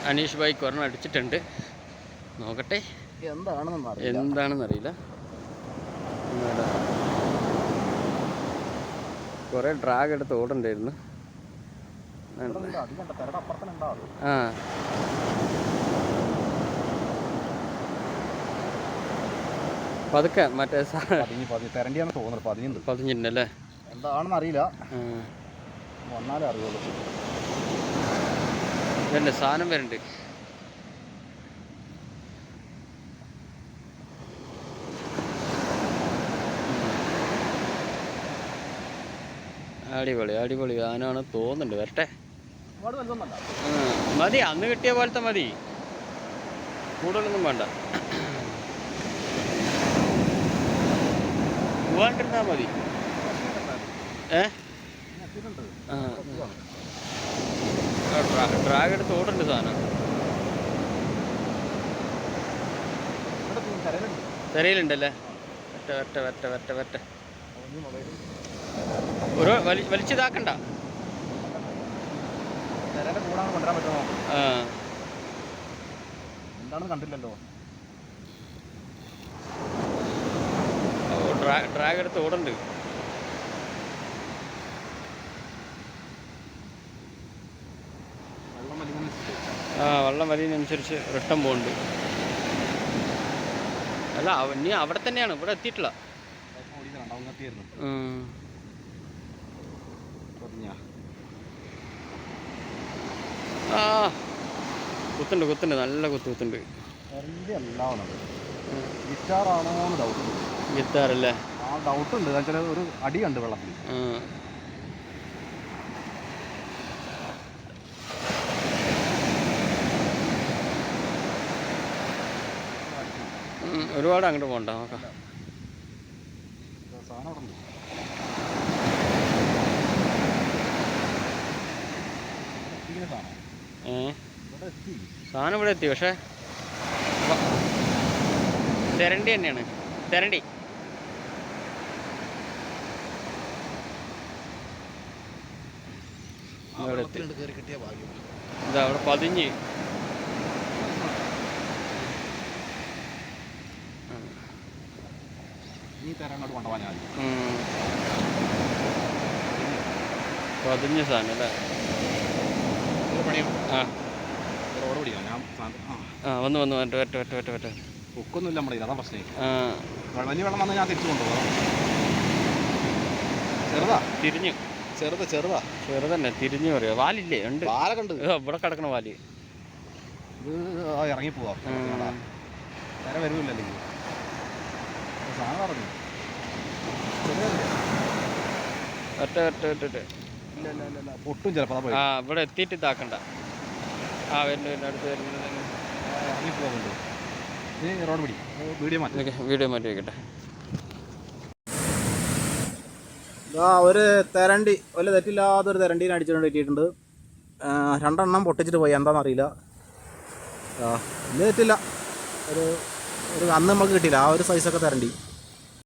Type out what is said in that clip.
Aneesh bike ഒരെണ്ണം അടിച്ചിട്ടുണ്ട്. നോക്കട്ടെ എന്താണെന്നറിയില്ല. കുറേ ഡ്രാഗ് എടുത്ത് ഓടണ്ടായിരുന്നു. ആ പതുക്കെ മറ്റേ തെരണ്ടിയാണെന്ന് തോന്നുന്നത്. പതിഞ്ഞിട്ടുണ്ടല്ലേ, എന്താണെന്ന് അറിയില്ല, വന്നാലേ അറിയുള്ളൂ. ഇതല്ലേ സാധനം വരുന്നുണ്ട്. അടിപൊളി അടിപൊളി സാധനമാണ് തോന്നുന്നുണ്ട്. വരട്ടെ. മതി, അന്ന് കിട്ടിയ പോലത്തെ മതി, കൂടുതലൊന്നും വേണ്ട. പോവാണ്ടിരുന്നാൽ മതി. ഡ്രാഗ് എടുത്ത് ഓടുന്നുണ്ട് സാധനം. തിരയിലുണ്ടല്ലേ. വറ്റ വറ്റ വറ്റ വറ്റ വറ്റ ഒരു വലിച്ചിതാക്കണ്ട. കണ്ടില്ലല്ലോ. ഡ്രാഗ് എടുത്ത് ഓടുന്നുണ്ട്. വെള്ളം വലിയതിനനുസരിച്ച് റിട്ടേൺ പോകുന്നുണ്ട്. അല്ല, ഇനി അവിടെ തന്നെയാണ്, ഇവിടെ എത്തിയിട്ടില്ല. കുത്തുണ്ട് കുത്തുണ്ട്, നല്ല കുത്തുണ്ട്. ഗിത്താറല്ലേ? ഡൗട്ട് ഉണ്ട്. ഒരു അടി കണ്ട് വെള്ളത്തിൽ. ഒരുപാട് അങ്ങോട്ട് പോകണ്ട, നോക്കാം. സാധനം ഇവിടെ എത്തി. പക്ഷേ തെരണ്ടി തന്നെയാണ്, തെരണ്ടി. ഇതാ അവിടെ പതിഞ്ഞ്. പതിഞ്ഞ സാധനം അല്ലേ? വന്ന് വന്ന് വരട്ടെ വരട്ടെ വരട്ടെ വരട്ടെ വരട്ടെ. ബുക്കൊന്നുമില്ല നമ്മുടെ അതാ പ്രശ്നം. വലിയ വെള്ളം വന്നാൽ ഞാൻ തിരിച്ചു കൊണ്ടുപോകാം. ചെറുതാ, തിരിഞ്ഞു. ചെറുതന്നെ, തിരിഞ്ഞു പറയാ. വാലില്ലേ? ഉണ്ട്, വാലൊക്കെ ഉണ്ട്. ഇവിടെ കിടക്കണ വാല്. ഇത് ഇറങ്ങിപ്പോവാ. നേരെ വരുന്നില്ല അല്ലെങ്കിൽ സാധനം പറഞ്ഞു. ഒറ്റ ഒറ്റ ഒറ്റ പൊട്ടും ചിലപ്പോൾ. ഇവിടെ എത്തിയിട്ട് ഇതാക്കണ്ട. വരുന്നു, അടുത്ത് വരുന്നത്. ഇറങ്ങിപ്പോകുന്നുണ്ട്. ഇനി റോഡ് പിടി. വീഡിയോ മാറ്റി വയ്ക്കട്ടെ. ഒരു തെരണ്ടി, വലിയ തെറ്റില്ലാത്തൊരു തെരണ്ടീനെ അടിച്ചുകൊണ്ട് കിട്ടിയിട്ടുണ്ട്. 2 എണ്ണം പൊട്ടിച്ചിട്ട് പോയി, എന്താണെന്നറിയില്ല. വലിയ തെറ്റില്ല. ഒരു അന്ന് നമുക്ക് കിട്ടിയില്ല ആ ഒരു സൈസൊക്കെ തെരണ്ടി.